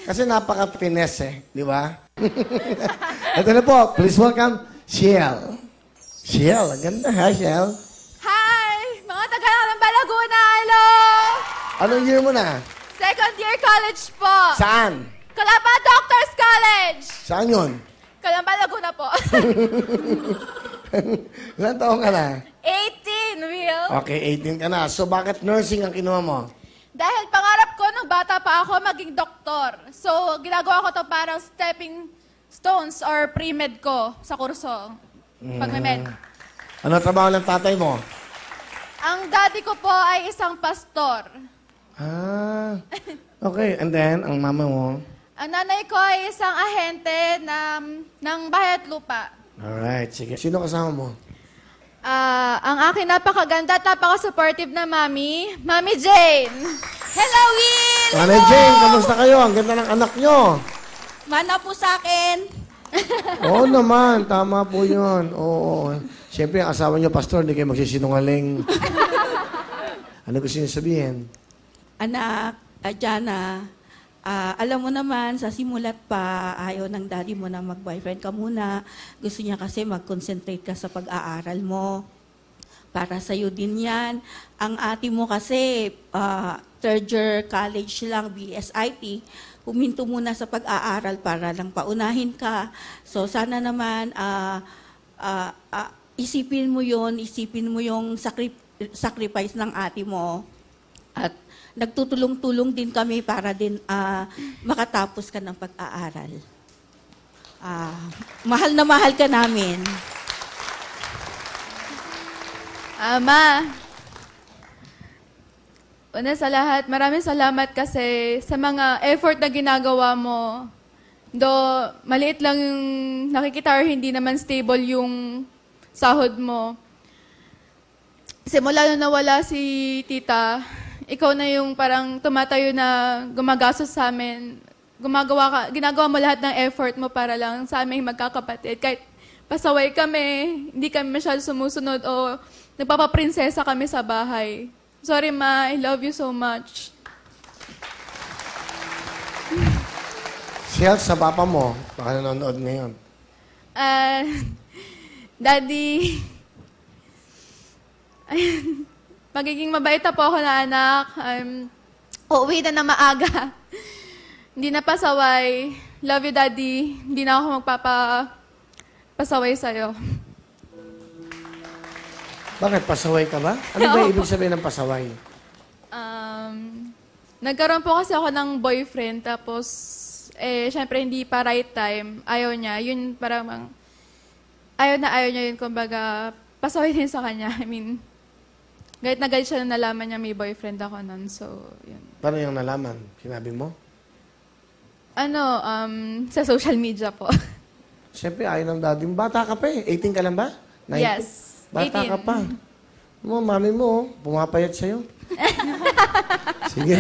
Kasi napaka-finesse eh, di ba? Ito na po, please welcome, Shiel. Shiel, ang ganda ha, Shiel? Hi! Mga taga-Lamba, Laguna, hello! Anong year mo na? Second year college po. Saan? Kalamba Doctors College. Saan yun? Kalamba, Laguna po. Ilan taong ka na? 18, Will. Okay, 18 ka na. So, bakit nursing ang kinuha mo? Dahil pangarap ko nung bata pa ako maging doktor. So, ginagawa ko to parang stepping stones or pre-med ko sa kurso. Pag-med. Ano trabaho ng tatay mo? Ang daddy ko po ay isang pastor. Ah, okay. And then, ang mama mo? Ang nanay ko ay isang ahente ng bahay at lupa. Alright, sige. Sino kasama mo? Ang aking napakaganda at napaka-supportive na mami, Mami Jane. Hello, Will! Nanay Jane, kamusta kayo? Ang ganda ng anak nyo. Mana po sa akin. Oo naman, tama po yun. Oo. Siyempre, ang asawa nyo, pastor, hindi kayo magsisinungaling. Ano gusto niyo sabihin? Anak, Jana, alam mo naman, sa simulat pa, ayaw ng daddy mo na mag-boyfriend ka muna. Gusto niya kasi mag-concentrate ka sa pag-aaral mo. Para sa'yo din yan. Ang ate mo kasi, third year college lang, BSIT, huminto muna sa pag-aaral para lang paunahin ka. So sana naman, isipin mo yung sacrifice ng ate mo. At nagtutulong-tulong din kami para din makatapos ka ng pag-aaral. Mahal na mahal ka namin. Ama, una sa lahat, maraming salamat kasi sa mga effort na ginagawa mo. Maliit lang yung nakikita or hindi naman stable yung sahod mo. Simula nung nawala si tita, ikaw na yung parang tumatayo na gumagastos sa amin. Ginagawa mo lahat ng effort mo para lang sa aming magkakapatid. Kahit pasaway kami, hindi kami masyado sumusunod o nagpapaprinsesa kami sa bahay. Sorry, Ma. I love you so much. Siya sa papa mo, baka nanonood ngayon. Daddy, magiging mabait na po ako na anak. Uuwi na maaga. Hindi na pasaway. Love you, Daddy. Hindi na ako magpapasaway sa'yo. Bakit? Pasaway ka ba? Ano ba ibig sabihin ng pasaway? Nagkaroon po kasi ako ng boyfriend, tapos, syempre hindi pa right time. Ayaw niya. Yun parang, ayaw niya yun. Kumbaga, pasaway din sa kanya. I mean, galit na galit siya na nalaman niya may boyfriend ako nun. So, yun. Paano yung nalaman? Sinabi mo? Sa social media po. Siyempre, ayaw ng daddy mo. Bata ka pa eh. 18 ka lang ba? 19? Yes. Bata 18. ka pa. Mami mo, pumapayat sa'yo. Sige.